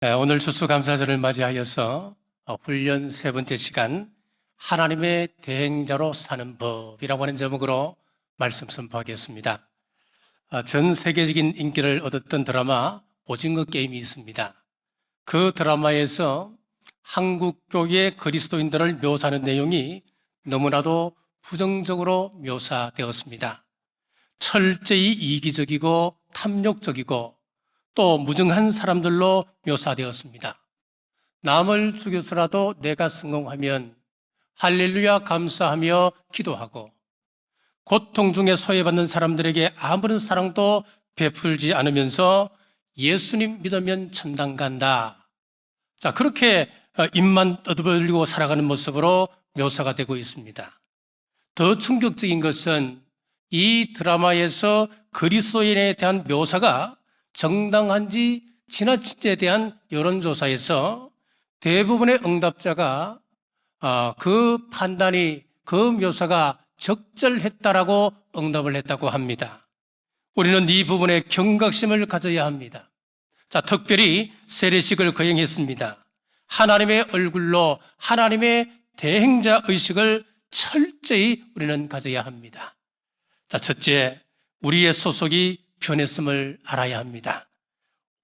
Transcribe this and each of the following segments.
오늘 추수감사절을 맞이하여서 훈련 세 번째 시간 하나님의 대행자로 사는 법이라고 하는 제목으로 말씀 선포하겠습니다. 전 세계적인 인기를 얻었던 드라마 오징어 게임이 있습니다. 그 드라마에서 한국 교회의 그리스도인들을 묘사하는 내용이 너무나도 부정적으로 묘사되었습니다. 철저히 이기적이고 탐욕적이고 또 무증한 사람들로 묘사되었습니다. 남을 죽여서라도 내가 성공하면 할렐루야 감사하며 기도하고 고통 중에 소외받는 사람들에게 아무런 사랑도 베풀지 않으면서 예수님 믿으면 천당 간다. 자, 그렇게 입만 떠벌리고 살아가는 모습으로 묘사가 되고 있습니다. 더 충격적인 것은 이 드라마에서 그리스도인에 대한 묘사가 정당한지 지나친지에 대한 여론조사에서 대부분의 응답자가 그 판단이, 그 묘사가 적절했다라고 응답을 했다고 합니다. 우리는 이 부분에 경각심을 가져야 합니다. 자, 특별히 세례식을 거행했습니다. 하나님의 얼굴로 하나님의 대행자 의식을 철저히 우리는 가져야 합니다. 자, 첫째, 우리의 소속이 변했음을 알아야 합니다.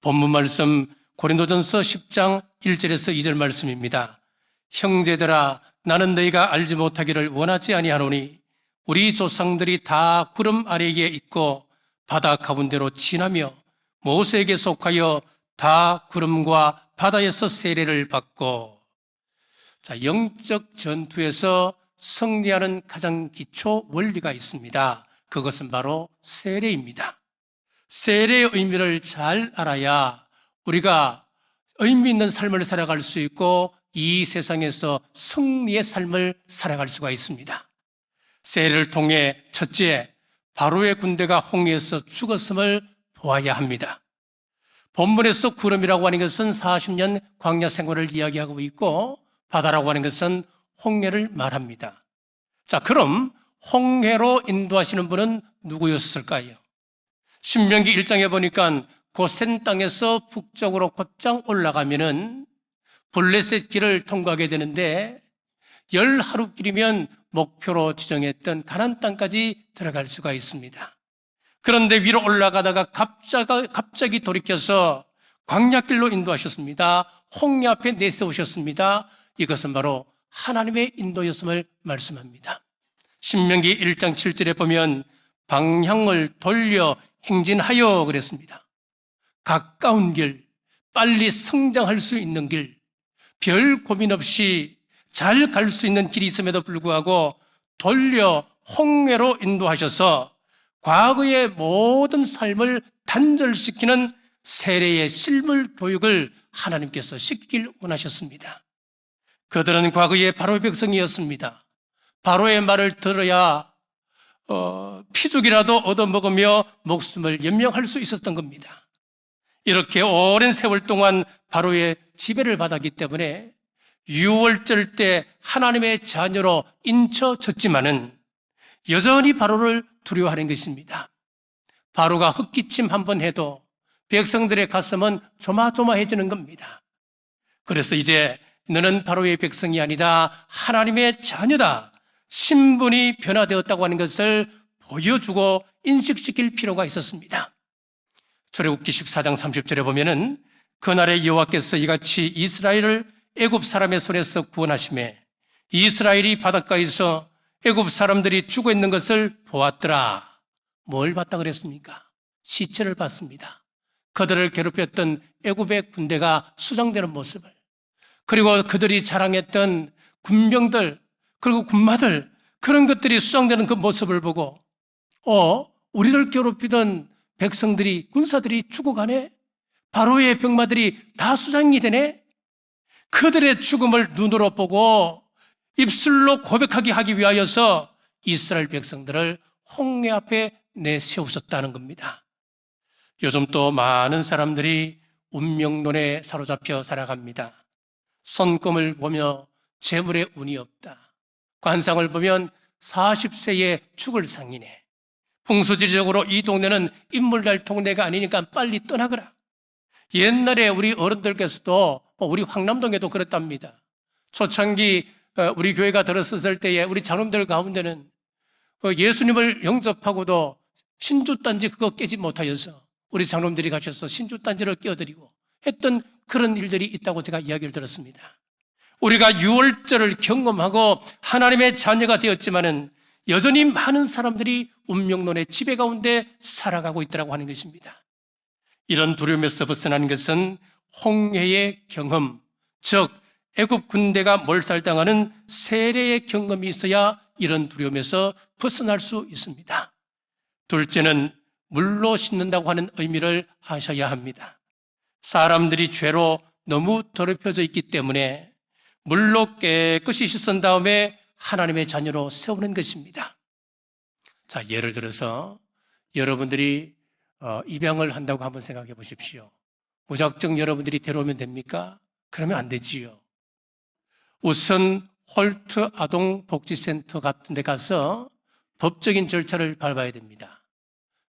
본문 말씀 고린도전서 10장 1절에서 2절 말씀입니다. 형제들아, 나는 너희가 알지 못하기를 원하지 아니하노니 우리 조상들이 다 구름 아래에 있고 바다 가운데로 지나며 모세에게 속하여 다 구름과 바다에서 세례를 받고. 자, 영적 전투에서 승리하는 가장 기초 원리가 있습니다. 그것은 바로 세례입니다. 세례의 의미를 잘 알아야 우리가 의미 있는 삶을 살아갈 수 있고 이 세상에서 승리의 삶을 살아갈 수가 있습니다. 세례를 통해 첫째, 바로의 군대가 홍해에서 죽었음을 보아야 합니다. 본문에서 구름이라고 하는 것은 40년 광야 생활을 이야기하고 있고 바다라고 하는 것은 홍해를 말합니다. 자, 그럼 홍해로 인도하시는 분은 누구였을까요? 신명기 1장에 보니까 고센 땅에서 북쪽으로 곧장 올라가면은 블레셋 길을 통과하게 되는데 10하루길이면 목표로 지정했던 가나안 땅까지 들어갈 수가 있습니다. 그런데 위로 올라가다가 갑자기 돌이켜서 광야길로 인도하셨습니다. 홍해 앞에 내세우셨습니다. 이것은 바로 하나님의 인도였음을 말씀합니다. 신명기 1장 7절에 보면 방향을 돌려 행진하여 그랬습니다. 가까운 길, 빨리 성장할 수 있는 길, 별 고민 없이 잘 갈 수 있는 길이 있음에도 불구하고 돌려 홍해로 인도하셔서 과거의 모든 삶을 단절시키는 세례의 실물 교육을 하나님께서 시키길 원하셨습니다. 그들은 과거의 바로의 백성이었습니다. 바로의 말을 들어야 피죽이라도 얻어먹으며 목숨을 연명할 수 있었던 겁니다. 이렇게 오랜 세월 동안 바로의 지배를 받았기 때문에 유월절 때 하나님의 자녀로 인쳐졌지만은 여전히 바로를 두려워하는 것입니다. 바로가 흙기침 한번 해도 백성들의 가슴은 조마조마해지는 겁니다. 그래서 이제 너는 바로의 백성이 아니다, 하나님의 자녀다, 신분이 변화되었다고 하는 것을 보여주고 인식시킬 필요가 있었습니다. 출애굽기 14장 30절에 보면은 그날에 여호와께서 이같이 이스라엘을 애굽 사람의 손에서 구원하시매 이스라엘이 바닷가에서 애굽 사람들이 죽어 있는 것을 보았더라. 뭘 봤다 그랬습니까? 시체를 봤습니다. 그들을 괴롭혔던 애굽의 군대가 수장되는 모습을, 그리고 그들이 자랑했던 군병들 그리고 군마들, 그런 것들이 수장되는 그 모습을 보고 우리를 괴롭히던 백성들이, 군사들이 죽어가네? 바로의 병마들이 다 수장이 되네? 그들의 죽음을 눈으로 보고 입술로 고백하게 하기 위하여서 이스라엘 백성들을 홍해 앞에 내세우셨다는 겁니다. 요즘 또 많은 사람들이 운명론에 사로잡혀 살아갑니다. 손금을 보며 재물에 운이 없다. 관상을 보면 40세에 죽을 상이네. 풍수지리적으로 이 동네는 인물날 동네가 아니니까 빨리 떠나거라. 옛날에 우리 어른들께서도 우리 황남동에도 그랬답니다. 초창기 우리 교회가 들었을 때에 우리 자녀들 가운데는 예수님을 영접하고도 신주단지 그거 깨지 못하여서 우리 장로님들이 가셔서 신주단지를 깨어드리고 했던 그런 일들이 있다고 제가 이야기를 들었습니다. 우리가 유월절을 경험하고 하나님의 자녀가 되었지만은 여전히 많은 사람들이 운명론의 지배 가운데 살아가고 있다고 하는 것입니다. 이런 두려움에서 벗어나는 것은 홍해의 경험, 즉 애굽 군대가 몰살당하는 세례의 경험이 있어야 이런 두려움에서 벗어날 수 있습니다. 둘째는 물로 씻는다고 하는 의미를 아셔야 합니다. 사람들이 죄로 너무 더럽혀져 있기 때문에 물로 깨끗이 씻은 다음에 하나님의 자녀로 세우는 것입니다. 자, 예를 들어서 여러분들이 입양을 한다고 한번 생각해 보십시오. 무작정 여러분들이 데려오면 됩니까? 그러면 안 되지요. 우선 홀트 아동복지센터 같은 데 가서 법적인 절차를 밟아야 됩니다.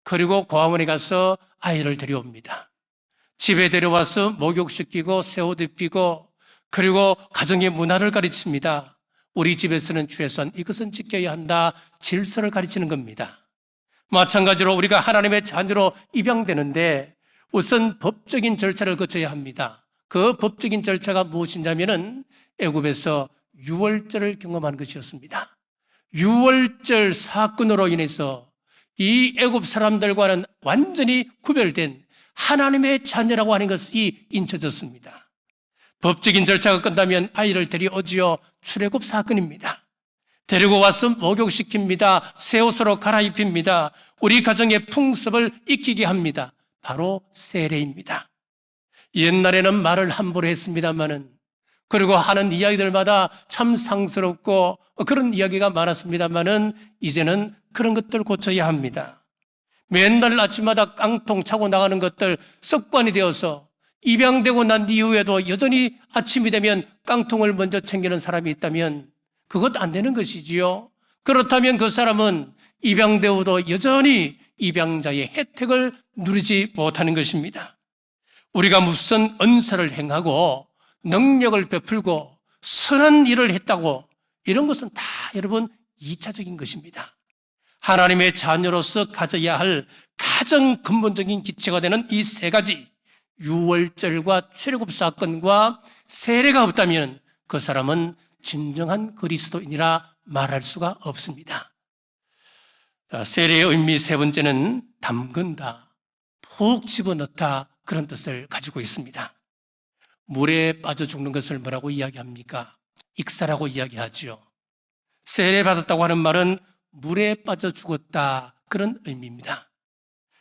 그리고 고아원에 가서 아이를 데려옵니다. 집에 데려와서 목욕시키고 새 옷 입히고 그리고 가정의 문화를 가르칩니다. 우리 집에서는 최소한 이것은 지켜야 한다. 질서를 가르치는 겁니다. 마찬가지로 우리가 하나님의 자녀로 입양되는데 우선 법적인 절차를 거쳐야 합니다. 그 법적인 절차가 무엇이냐면은 애굽에서 유월절을 경험한 것이었습니다. 유월절 사건으로 인해서 이 애굽 사람들과는 완전히 구별된 하나님의 자녀라고 하는 것이 인쳐졌습니다. 법적인 절차가 끝나면 아이를 데려오지요. 출애굽 사건입니다. 데리고 와서 목욕시킵니다. 새 옷으로 갈아입힙니다. 우리 가정의 풍습을 익히게 합니다. 바로 세례입니다. 옛날에는 말을 함부로 했습니다마는 그리고 하는 이야기들마다 참 상스럽고 그런 이야기가 많았습니다마는 이제는 그런 것들 고쳐야 합니다. 맨날 아침마다 깡통 차고 나가는 것들 습관이 되어서 입양되고 난 이후에도 여전히 아침이 되면 깡통을 먼저 챙기는 사람이 있다면 그것 안 되는 것이지요. 그렇다면 그 사람은 입양되어도 여전히 입양자의 혜택을 누리지 못하는 것입니다. 우리가 무슨 은사를 행하고 능력을 베풀고 선한 일을 했다고 이런 것은 다 여러분 2차적인 것입니다. 하나님의 자녀로서 가져야 할 가장 근본적인 기초가 되는 이 세 가지 유월절과 출애굽 사건과 세례가 없다면 그 사람은 진정한 그리스도인이라 말할 수가 없습니다. 세례의 의미 세 번째는 담근다, 푹 집어넣다 그런 뜻을 가지고 있습니다. 물에 빠져 죽는 것을 뭐라고 이야기합니까? 익사라고 이야기하죠. 세례받았다고 하는 말은 물에 빠져 죽었다 그런 의미입니다.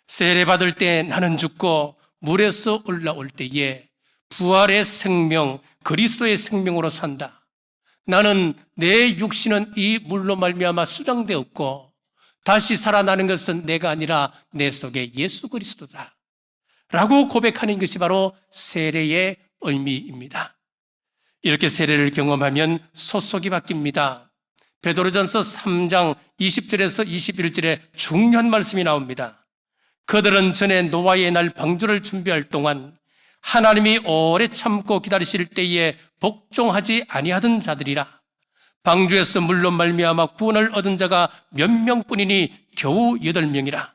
세례받을 때 나는 죽고 물에서 올라올 때에 부활의 생명, 그리스도의 생명으로 산다. 나는 내 육신은 이 물로 말미암아 수장되었고 다시 살아나는 것은 내가 아니라 내 속에 예수 그리스도다 라고 고백하는 것이 바로 세례의 의미입니다. 이렇게 세례를 경험하면 소속이 바뀝니다. 베드로전서 3장 20절에서 21절에 중요한 말씀이 나옵니다. 그들은 전에 노아의 날 방주를 준비할 동안 하나님이 오래 참고 기다리실 때에 복종하지 아니하던 자들이라. 방주에서 물로 말미암아 구원을 얻은 자가 몇 명뿐이니 겨우 8명이라.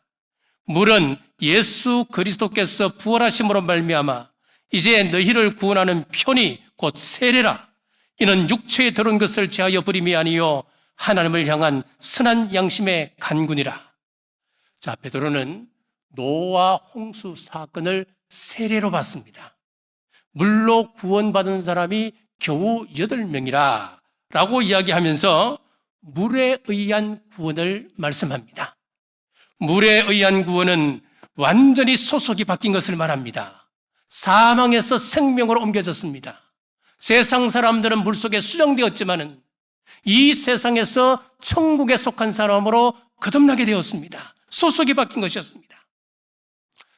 물은 예수 그리스도께서 부활하심으로 말미암아 이제 너희를 구원하는 편이 곧 세례라. 이는 육체에 들어온 것을 제하여 버림이 아니요 하나님을 향한 선한 양심의 간군이라. 자, 베드로는 노아 홍수 사건을 세례로 봤습니다. 물로 구원받은 사람이 겨우 8명이라 라고 이야기하면서 물에 의한 구원을 말씀합니다. 물에 의한 구원은 완전히 소속이 바뀐 것을 말합니다. 사망에서 생명으로 옮겨졌습니다. 세상 사람들은 물속에 수정되었지만은 이 세상에서 천국에 속한 사람으로 거듭나게 되었습니다. 소속이 바뀐 것이었습니다.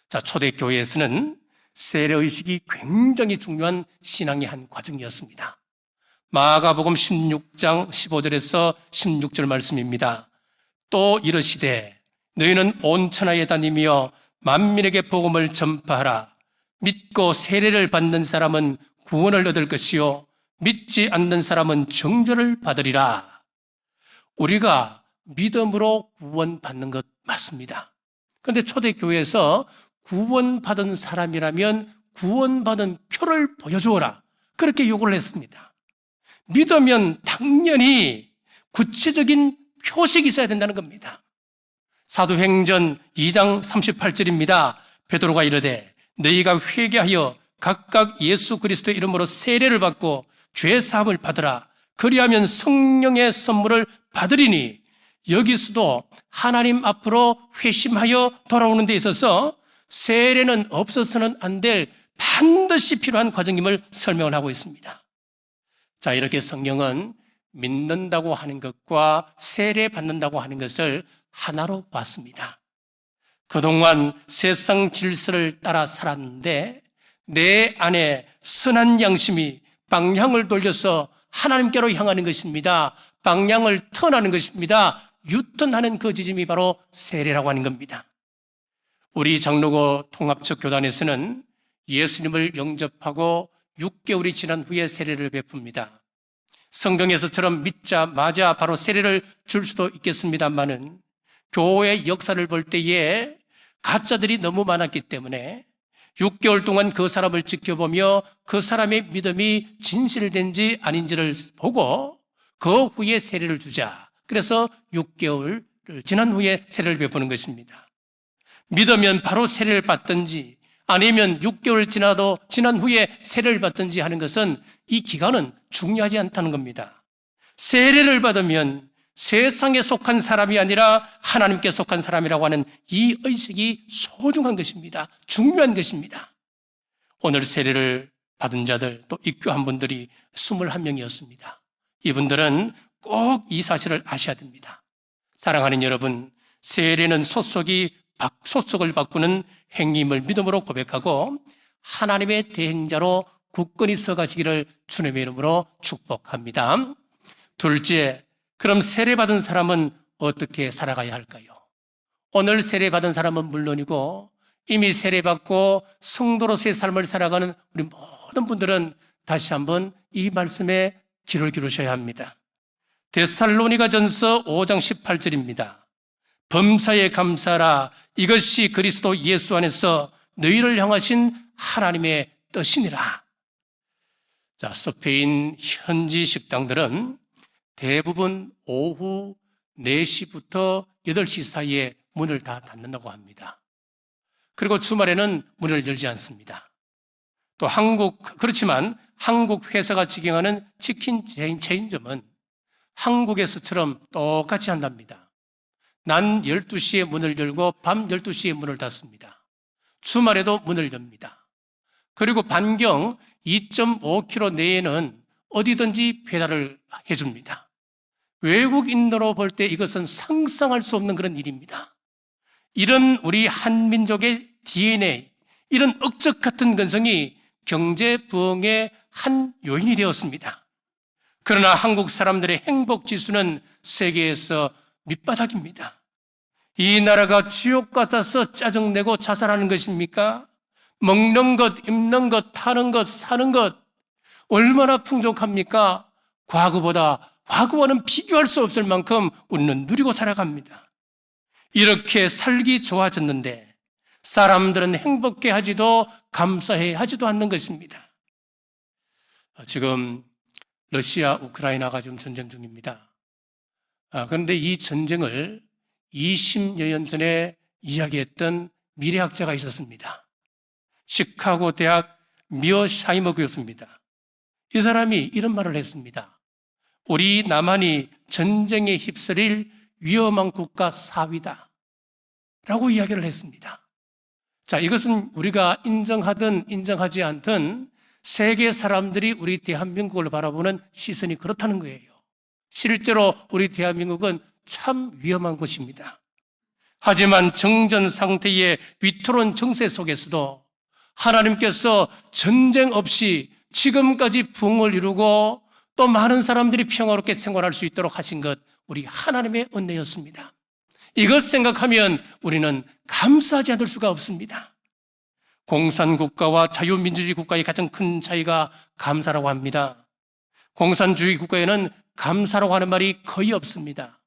자, 초대교회에서는 세례의식이 굉장히 중요한 신앙의 한 과정이었습니다. 마가복음 16장 15절에서 16절 말씀입니다. 또 이르시되 너희는 온 천하에 다니며 만민에게 복음을 전파하라. 믿고 세례를 받는 사람은 구원을 얻을 것이요 믿지 않는 사람은 정죄를 받으리라. 우리가 믿음으로 구원받는 것 맞습니다. 그런데 초대교회에서 구원받은 사람이라면 구원받은 표를 보여주어라, 그렇게 요구를 했습니다. 믿으면 당연히 구체적인 표식이 있어야 된다는 겁니다. 사도행전 2장 38절입니다. 베드로가 이르되 너희가 회개하여 각각 예수 그리스도의 이름으로 세례를 받고 죄 사함을 받으라. 그리하면 성령의 선물을 받으리니, 여기서도 하나님 앞으로 회심하여 돌아오는 데 있어서 세례는 없어서는 안 될 반드시 필요한 과정임을 설명을 하고 있습니다. 자, 이렇게 성경은 믿는다고 하는 것과 세례 받는다고 하는 것을 하나로 봤습니다. 그동안 세상 질서를 따라 살았는데 내 안에 선한 양심이 방향을 돌려서 하나님께로 향하는 것입니다. 방향을 턴하는 것입니다. 유턴하는 그 지점이 바로 세례라고 하는 겁니다. 우리 장로교 통합적 교단에서는 예수님을 영접하고 6개월이 지난 후에 세례를 베풉니다. 성경에서처럼 믿자마자 바로 세례를 줄 수도 있겠습니다만은 교회 역사를 볼 때에 가짜들이 너무 많았기 때문에 6개월 동안 그 사람을 지켜보며 그 사람의 믿음이 진실된지 아닌지를 보고 그 후에 세례를 주자. 그래서 6개월 지난 후에 세례를 베푸는 것입니다. 믿으면 바로 세례를 받든지 아니면 6개월 지난 후에 세례를 받든지 하는 것은, 이 기간은 중요하지 않다는 겁니다. 세례를 받으면 세상에 속한 사람이 아니라 하나님께 속한 사람이라고 하는 이 의식이 소중한 것입니다. 중요한 것입니다. 오늘 세례를 받은 자들, 또 입교한 분들이 21명이었습니다. 이분들은 꼭 이 사실을 아셔야 됩니다. 사랑하는 여러분, 세례는 소속을 바꾸는 행님을 믿음으로 고백하고 하나님의 대행자로 굳건히 서가시기를 주님의 이름으로 축복합니다. 둘째, 그럼 세례받은 사람은 어떻게 살아가야 할까요? 오늘 세례받은 사람은 물론이고 이미 세례받고 성도로서의 삶을 살아가는 우리 모든 분들은 다시 한번 이 말씀에 귀를 기울이셔야 합니다. 데살로니가전서 5장 18절입니다. 범사에 감사하라. 이것이 그리스도 예수 안에서 너희를 향하신 하나님의 뜻이니라. 자, 스페인 현지 식당들은 대부분 오후 4시부터 8시 사이에 문을 다 닫는다고 합니다. 그리고 주말에는 문을 열지 않습니다. 또 그렇지만 한국 회사가 직영하는 치킨 체인점은 한국에서처럼 똑같이 한답니다. 낮 12시에 문을 열고 밤 12시에 문을 닫습니다. 주말에도 문을 엽니다. 그리고 반경 2.5km 내에는 어디든지 배달을 해줍니다. 외국인으로 볼 때 이것은 상상할 수 없는 그런 일입니다. 이런 우리 한민족의 DNA, 이런 억적 같은 근성이 경제 부흥의 한 요인이 되었습니다. 그러나 한국 사람들의 행복 지수는 세계에서 밑바닥입니다. 이 나라가 지옥 같아서 짜증내고 자살하는 것입니까? 먹는 것, 입는 것, 타는 것, 사는 것 얼마나 풍족합니까? 과거와는 비교할 수 없을 만큼 우리는 누리고 살아갑니다. 이렇게 살기 좋아졌는데 사람들은 행복해 하지도 감사해 하지도 않는 것입니다. 지금 러시아, 우크라이나가 지금 전쟁 중입니다. 그런데 이 전쟁을 20여 년 전에 이야기했던 미래학자가 있었습니다. 시카고 대학 미어샤이머 교수입니다. 이 사람이 이런 말을 했습니다. 우리 남한이 전쟁에 휩쓸릴 위험한 국가 4위다 라고 이야기를 했습니다. 자, 이것은 우리가 인정하든 인정하지 않든 세계 사람들이 우리 대한민국을 바라보는 시선이 그렇다는 거예요. 실제로 우리 대한민국은 참 위험한 곳입니다. 하지만 정전 상태의 위태로운 정세 속에서도 하나님께서 전쟁 없이 지금까지 부흥을 이루고 또 많은 사람들이 평화롭게 생활할 수 있도록 하신 것, 우리 하나님의 은혜였습니다. 이것 생각하면 우리는 감사하지 않을 수가 없습니다. 공산국가와 자유민주주의 국가의 가장 큰 차이가 감사라고 합니다. 공산주의 국가에는 감사라고 하는 말이 거의 없습니다.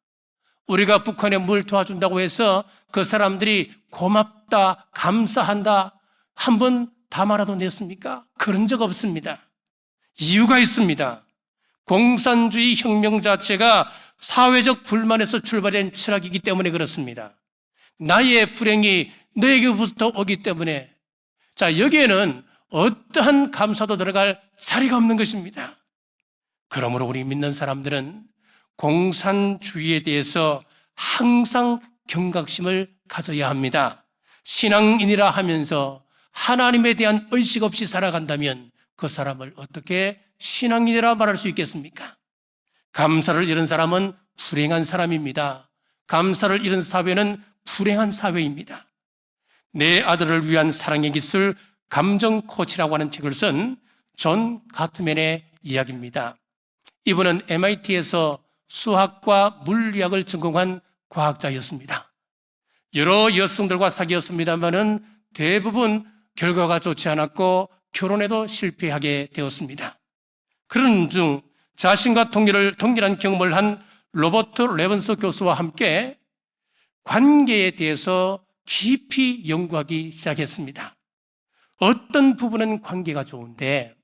우리가 북한에 뭘 도와준다고 해서 그 사람들이 고맙다, 감사한다 한 번 담아라도 냈습니까? 그런 적 없습니다. 이유가 있습니다. 공산주의 혁명 자체가 사회적 불만에서 출발된 철학이기 때문에 그렇습니다. 나의 불행이 너에게부터 오기 때문에 자, 여기에는 어떠한 감사도 들어갈 자리가 없는 것입니다. 그러므로 우리 믿는 사람들은 공산주의에 대해서 항상 경각심을 가져야 합니다. 신앙인이라 하면서 하나님에 대한 의식 없이 살아간다면 그 사람을 어떻게 신앙인이라 말할 수 있겠습니까? 감사를 잃은 사람은 불행한 사람입니다. 감사를 잃은 사회는 불행한 사회입니다. 내 아들을 위한 사랑의 기술 감정 코치라고 하는 책을 쓴 존 가트맨의 이야기입니다. 이분은 MIT에서 수학과 물리학을 전공한 과학자였습니다. 여러 여성들과 사귀었습니다만은 대부분 결과가 좋지 않았고 결혼에도 실패하게 되었습니다. 그런 중 자신과 동일한 경험을 한 로버트 레번스 교수와 함께 관계에 대해서 깊이 연구하기 시작했습니다. 어떤 부분은 관계가 좋은데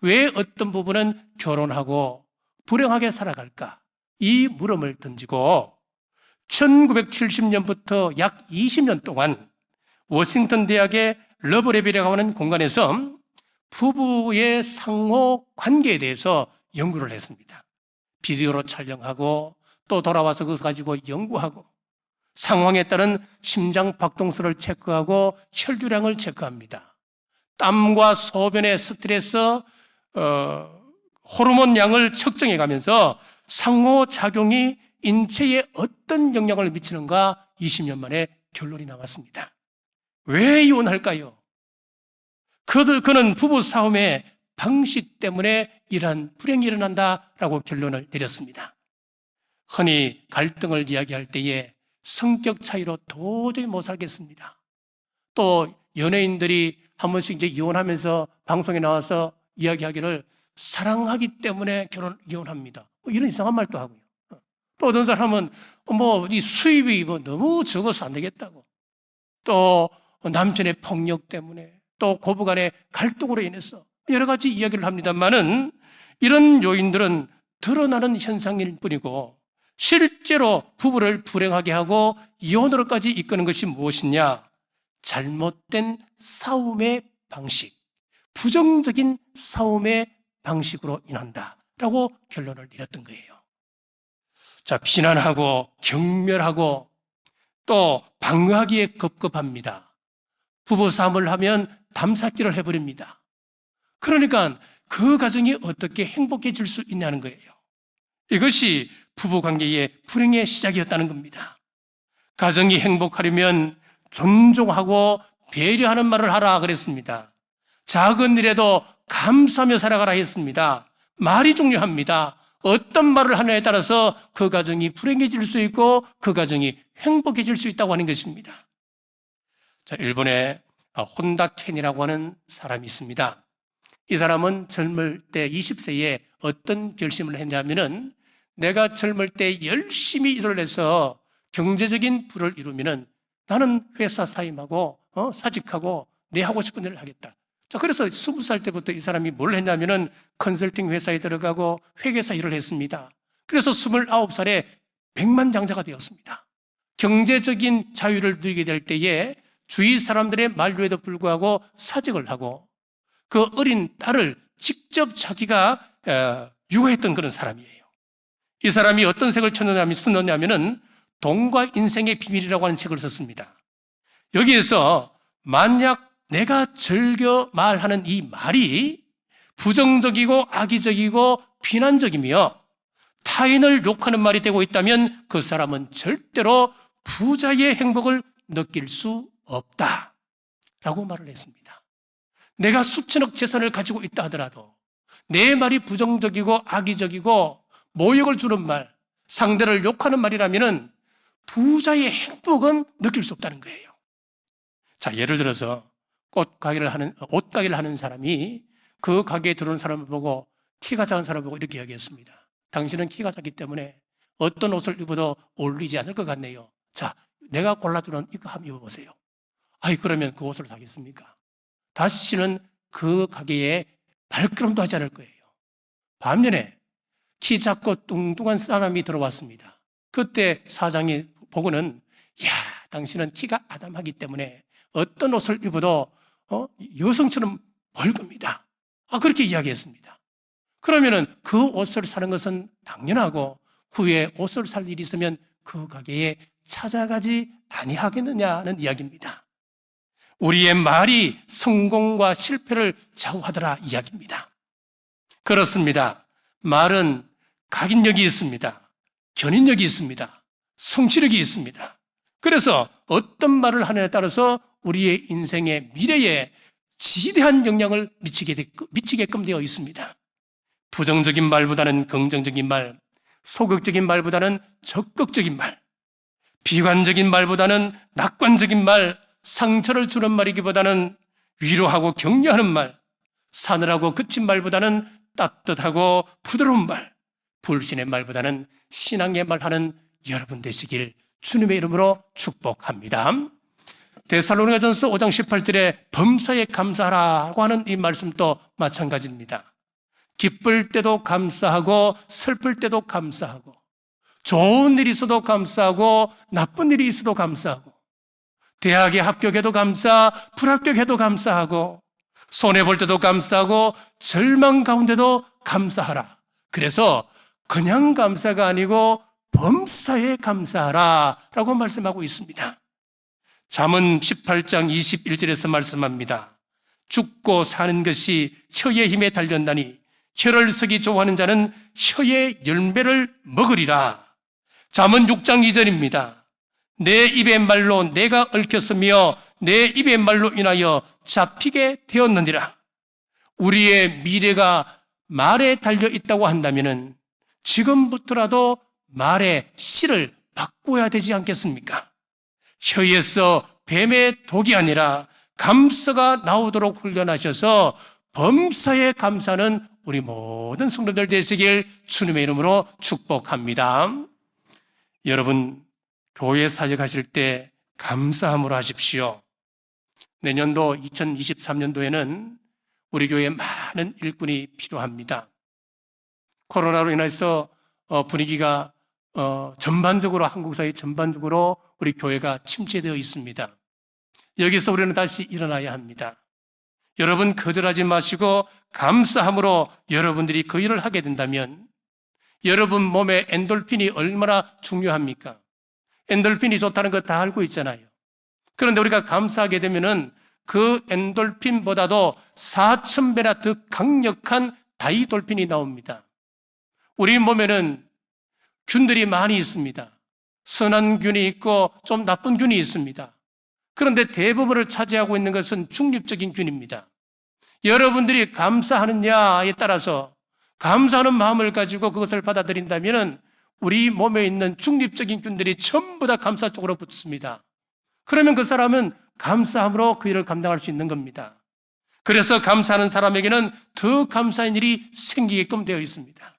왜 어떤 부분은 결혼하고 불행하게 살아갈까? 이 물음을 던지고 1970년부터 약 20년 동안 워싱턴 대학의 러브랩이라고 하는 공간에서 부부의 상호 관계에 대해서 연구를 했습니다. 비디오로 촬영하고 또 돌아와서 그것을 가지고 연구하고 상황에 따른 심장 박동수를 체크하고 혈류량을 체크합니다. 땀과 소변의 스트레스, 호르몬 양을 측정해 가면서 상호작용이 인체에 어떤 영향을 미치는가 20년 만에 결론이 나왔습니다. 왜 이혼할까요? 그는 부부 싸움의 방식 때문에 이러한 불행이 일어난다라고 결론을 내렸습니다. 흔히 갈등을 이야기할 때에 성격 차이로 도저히 못 살겠습니다. 또 연예인들이 한 번씩 이제 이혼하면서 방송에 나와서 이야기하기를 사랑하기 때문에 이혼합니다. 이런 이상한 말도 하고요. 또 어떤 사람은 이 수입이 너무 적어서 안 되겠다고. 또 남편의 폭력 때문에 또 고부간의 갈등으로 인해서 여러 가지 이야기를 합니다만은 이런 요인들은 드러나는 현상일 뿐이고 실제로 부부를 불행하게 하고 이혼으로까지 이끄는 것이 무엇이냐? 잘못된 싸움의 방식, 부정적인 싸움의 방식으로 인한다라고 결론을 내렸던 거예요. 자, 비난하고 경멸하고 또 방어하기에 급급합니다. 부부싸움을 하면 담쌓기를 해버립니다. 그러니까 그 가정이 어떻게 행복해질 수 있냐는 거예요. 이것이 부부관계의 불행의 시작이었다는 겁니다. 가정이 행복하려면 존중하고 배려하는 말을 하라 그랬습니다. 작은 일에도 감사하며 살아가라 했습니다. 말이 중요합니다. 어떤 말을 하느냐에 따라서 그 가정이 불행해질 수 있고 그 가정이 행복해질 수 있다고 하는 것입니다. 자, 일본에 혼다 켄이라고 하는 사람이 있습니다. 이 사람은 젊을 때 20세에 어떤 결심을 했냐면은 내가 젊을 때 열심히 일을 해서 경제적인 부를 이루면은 나는 회사 사임하고 사직하고 내 하고 싶은 일을 하겠다. 자, 그래서 20살 때부터 이 사람이 뭘 했냐면은 컨설팅 회사에 들어가고 회계사 일을 했습니다. 그래서 29살에 백만장자가 되었습니다. 경제적인 자유를 누리게 될 때에 주위 사람들의 만류에도 불구하고 사직을 하고 그 어린 딸을 직접 자기가 육아했던 그런 사람이에요. 이 사람이 어떤 책을 썼느냐면은 돈과 인생의 비밀이라고 하는 책을 썼습니다. 여기에서 만약 내가 즐겨 말하는 이 말이 부정적이고 악의적이고 비난적이며 타인을 욕하는 말이 되고 있다면 그 사람은 절대로 부자의 행복을 느낄 수 없다라고 말을 했습니다. 내가 수천억 재산을 가지고 있다 하더라도 내 말이 부정적이고 악의적이고 모욕을 주는 말, 상대를 욕하는 말이라면 부자의 행복은 느낄 수 없다는 거예요. 자, 예를 들어서 옷 가게를 하는 사람이 그 가게에 들어온 사람을 보고, 키가 작은 사람을 보고 이렇게 이야기했습니다. 당신은 키가 작기 때문에 어떤 옷을 입어도 어울리지 않을 것 같네요. 자, 내가 골라주는 이거 한번 입어보세요. 아이, 그러면 그 옷을 사겠습니까? 다시는 그 가게에 발걸음도 하지 않을 거예요. 반면에 키 작고 뚱뚱한 사람이 들어왔습니다. 그때 사장이 보고는, 야, 당신은 키가 아담하기 때문에 어떤 옷을 입어도 여성처럼 보일 겁니다. 그렇게 이야기했습니다. 그러면은 그 옷을 사는 것은 당연하고, 후에 옷을 살 일이 있으면 그 가게에 찾아가지 아니하겠느냐는 이야기입니다. 우리의 말이 성공과 실패를 좌우하더라 이야기입니다. 그렇습니다. 말은 각인력이 있습니다. 견인력이 있습니다. 성취력이 있습니다. 그래서 어떤 말을 하느냐에 따라서 우리의 인생의 미래에 지대한 영향을 미치게끔 되어 있습니다. 부정적인 말보다는 긍정적인 말, 소극적인 말보다는 적극적인 말, 비관적인 말보다는 낙관적인 말, 상처를 주는 말이기보다는 위로하고 격려하는 말, 사늘하고 그친 말보다는 따뜻하고 부드러운 말, 불신의 말보다는 신앙의 말하는 여러분 되시길 주님의 이름으로 축복합니다. 데살로니가전서 5장 18절에 범사에 감사하라고 하는 이 말씀도 마찬가지입니다. 기쁠 때도 감사하고 슬플 때도 감사하고, 좋은 일이 있어도 감사하고 나쁜 일이 있어도 감사하고, 대학에 합격해도 감사, 불합격해도 감사하고, 손해볼 때도 감사하고, 절망 가운데도 감사하라. 그래서 그냥 감사가 아니고 범사에 감사하라 라고 말씀하고 있습니다. 잠언 18장 21절에서 말씀합니다. 죽고 사는 것이 혀의 힘에 달렸나니 혀를 쓰기 좋아하는 자는 혀의 열매를 먹으리라. 잠언 6장 2절입니다. 내 입의 말로 내가 얽혔으며 내 입의 말로 인하여 잡히게 되었느니라. 우리의 미래가 말에 달려 있다고 한다면 지금부터라도 말의 씨를 바꿔야 되지 않겠습니까? 혀에서 뱀의 독이 아니라 감사가 나오도록 훈련하셔서 범사에 감사하는 우리 모든 성도들 되시길 주님의 이름으로 축복합니다. 여러분, 교회 사역하실 때 감사함으로 하십시오. 내년도 2023년도에는 우리 교회에 많은 일꾼이 필요합니다. 코로나로 인해서 분위기가 전반적으로, 한국 사회 전반적으로 우리 교회가 침체되어 있습니다. 여기서 우리는 다시 일어나야 합니다. 여러분, 거절하지 마시고 감사함으로 여러분들이 그 일을 하게 된다면, 여러분 몸에 엔돌핀이 얼마나 중요합니까? 엔돌핀이 좋다는 거 다 알고 있잖아요. 그런데 우리가 감사하게 되면은 그 엔돌핀보다도 4,000배나 더 강력한 다이돌핀이 나옵니다. 우리 몸에는 균들이 많이 있습니다. 선한 균이 있고 좀 나쁜 균이 있습니다. 그런데 대부분을 차지하고 있는 것은 중립적인 균입니다. 여러분들이 감사하느냐에 따라서, 감사하는 마음을 가지고 그것을 받아들인다면 우리 몸에 있는 중립적인 균들이 전부 다 감사 쪽으로 붙습니다. 그러면 그 사람은 감사함으로 그 일을 감당할 수 있는 겁니다. 그래서 감사하는 사람에게는 더 감사한 일이 생기게끔 되어 있습니다.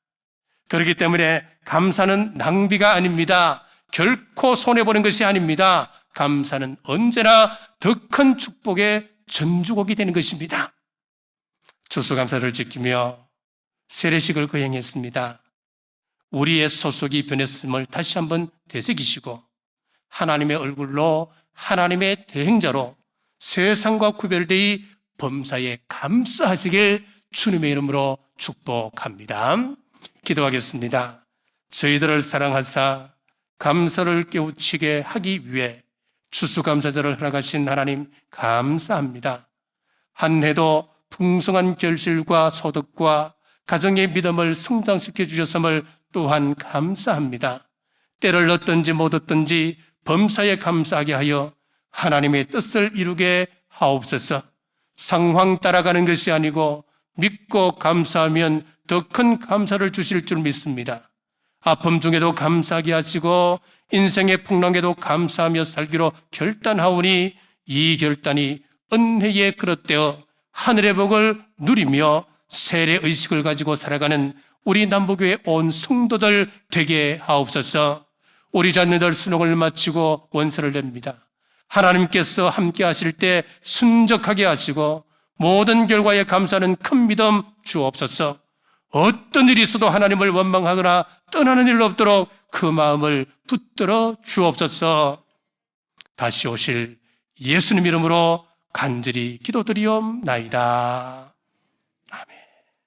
그렇기 때문에 감사는 낭비가 아닙니다. 결코 손해보는 것이 아닙니다. 감사는 언제나 더 큰 축복의 전주곡이 되는 것입니다. 추수감사를 지키며 세례식을 거행했습니다. 우리의 소속이 변했음을 다시 한번 되새기시고, 하나님의 얼굴로, 하나님의 대행자로 세상과 구별되이 범사에 감사하시길 주님의 이름으로 축복합니다. 기도하겠습니다. 저희들을 사랑하사 감사를 깨우치게 하기 위해 추수감사절을 허락하신 하나님 감사합니다. 한 해도 풍성한 결실과 소득과 가정의 믿음을 성장시켜 주셨음을 또한 감사합니다. 때를 얻든지 못 얻든지 범사에 감사하게 하여 하나님의 뜻을 이루게 하옵소서. 상황 따라가는 것이 아니고 믿고 감사하면 더 큰 감사를 주실 줄 믿습니다. 아픔 중에도 감사하게 하시고 인생의 풍랑에도 감사하며 살기로 결단하오니 이 결단이 은혜에 그릇되어 하늘의 복을 누리며 세례 의식을 가지고 살아가는 우리 남부교회 온 성도들 되게 하옵소서. 우리 자녀들 수능을 마치고 원서를 냅니다. 하나님께서 함께 하실 때 순적하게 하시고 모든 결과에 감사하는 큰 믿음 주옵소서. 어떤 일이 있어도 하나님을 원망하거나 떠나는 일 없도록 그 마음을 붙들어 주옵소서. 다시 오실 예수님 이름으로 간절히 기도드리옵나이다. 아멘.